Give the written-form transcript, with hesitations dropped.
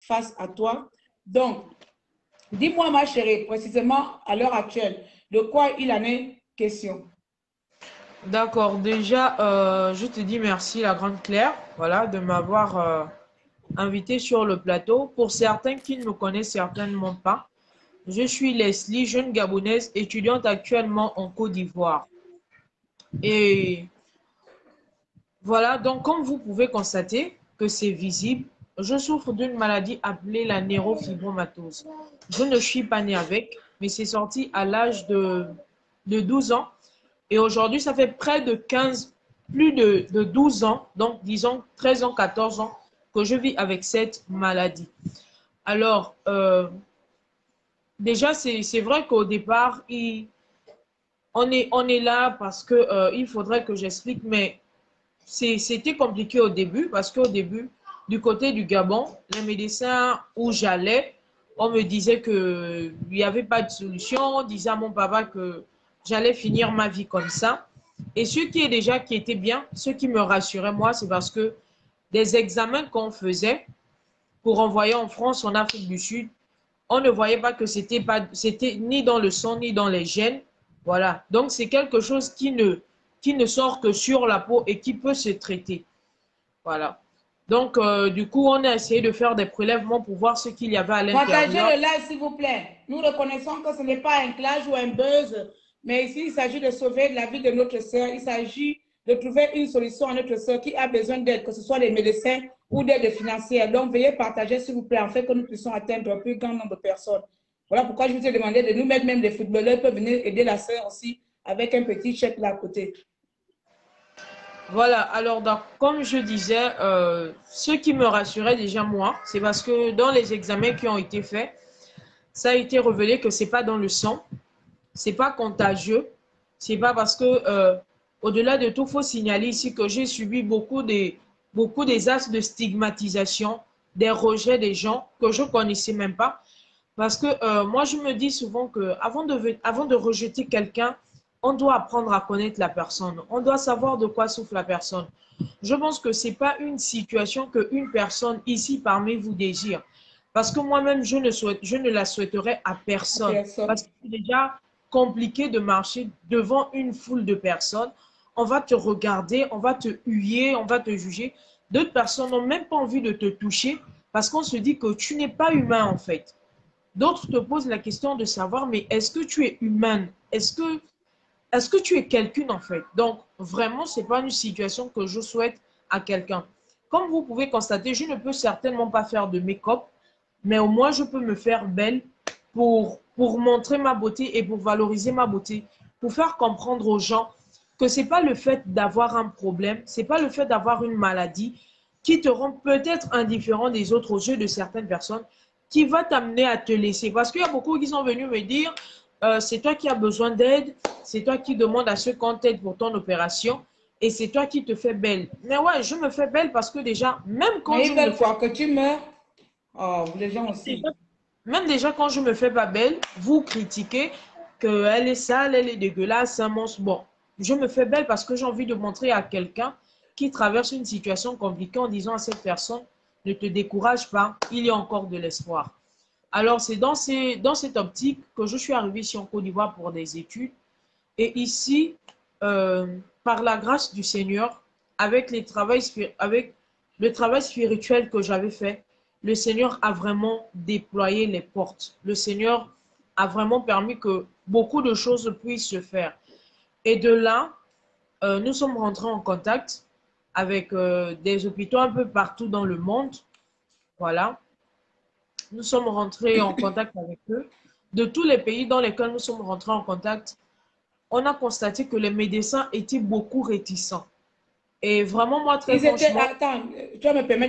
face à toi. Donc, dis-moi, ma chérie, précisément à l'heure actuelle, de quoi il en est question? D'accord, déjà, je te dis merci, la grande Claire, voilà, de m'avoir invité sur le plateau. Pour certains qui ne me connaissent certainement pas, je suis Leslie, jeune Gabonaise, étudiante actuellement en Côte d'Ivoire. Et voilà, donc comme vous pouvez constater que c'est visible, je souffre d'une maladie appelée la nérophromatosis. Je ne suis pas née avec, mais c'est sorti à l'âge de 12 ans. Et aujourd'hui, ça fait près de 15, plus de 12 ans, donc disons 13 ans, 14 ans, que je vis avec cette maladie. Alors, déjà, c'est vrai qu'au départ, on est là parce que il faudrait que j'explique, mais c'était compliqué au début parce qu'au début, du côté du Gabon, les médecins où j'allais, on me disait qu'il n'y avait pas de solution. On disait à mon papa que j'allais finir ma vie comme ça. Et ce qui est déjà qui était bien, ce qui me rassurait moi, c'est parce que des examens qu'on faisait pour envoyer en France, en Afrique du Sud, on ne voyait pas que c'était ni dans le sang ni dans les gènes. Voilà. Donc c'est quelque chose qui ne sort que sur la peau et qui peut se traiter. Voilà. Donc, du coup, on a essayé de faire des prélèvements pour voir ce qu'il y avait à Partagez l'intérieur. le live, s'il vous plaît. Nous reconnaissons que ce n'est pas un clash ou un buzz, mais ici, il s'agit de sauver la vie de notre sœur. Il s'agit de trouver une solution à notre sœur qui a besoin d'aide, que ce soit des médecins ou d'aide financière. Donc, veuillez partager, s'il vous plaît, en fait, que nous puissions atteindre un plus grand nombre de personnes. Voilà pourquoi je vous ai demandé de nous mettre, même des footballeurs peuvent venir aider la sœur aussi avec un petit chèque là à côté. Voilà. Alors, donc, comme je disais, ce qui me rassurait déjà moi, c'est parce que dans les examens qui ont été faits, ça a été révélé que c'est pas dans le sang, c'est pas contagieux, c'est pas parce que, au-delà de tout, faut signaler ici que j'ai subi beaucoup des actes de stigmatisation, des rejets des gens que je connaissais même pas. Parce que moi, je me dis souvent que avant de rejeter quelqu'un, on doit apprendre à connaître la personne. On doit savoir de quoi souffre la personne. Je pense que ce n'est pas une situation qu'une personne ici parmi vous désire. Parce que moi-même, je ne la souhaiterais à personne. Personne. Parce que c'est déjà compliqué de marcher devant une foule de personnes. On va te regarder, on va te huer, on va te juger. D'autres personnes n'ont même pas envie de te toucher parce qu'on se dit que tu n'es pas humain en fait. D'autres te posent la question de savoir, mais est-ce que tu es humaine? Est-ce que tu es quelqu'un en fait? Donc, vraiment, ce n'est pas une situation que je souhaite à quelqu'un. Comme vous pouvez constater, je ne peux certainement pas faire de make-up, mais au moins, je peux me faire belle pour montrer ma beauté et pour valoriser ma beauté, pour faire comprendre aux gens que ce n'est pas le fait d'avoir un problème, ce n'est pas le fait d'avoir une maladie qui te rend peut-être indifférent des autres aux yeux de certaines personnes, qui va t'amener à te laisser. Parce qu'il y a beaucoup qui sont venus me dire, c'est toi qui as besoin d'aide, c'est toi qui demandes à ceux qu'on t'aide pour ton opération et c'est toi qui te fais belle. Mais ouais, je me fais belle parce que déjà, même quand Mais je ils ne me veulent fais quoi? Que tu meurs? Oh, les gens aussi. même déjà quand je me fais pas belle, vous critiquez qu'elle est sale, elle est dégueulasse, un monstre. Bon, je me fais belle parce que j'ai envie de montrer à quelqu'un qui traverse une situation compliquée en disant à cette personne, ne te décourage pas, il y a encore de l'espoir. Alors, c'est dans cette optique que je suis arrivée ici en Côte d'Ivoire pour des études. Et ici, par la grâce du Seigneur, avec le travail spirituel que j'avais fait, le Seigneur a vraiment déployé les portes. Le Seigneur a vraiment permis que beaucoup de choses puissent se faire. Et de là, nous sommes rentrés en contact avec des hôpitaux un peu partout dans le monde. Voilà. Nous sommes rentrés en contact avec eux. De tous les pays dans lesquels nous sommes rentrés en contact, on a constaté que les médecins étaient beaucoup réticents. Et vraiment, moi, très Ils étaient, franchement, attends, tu vas me permettre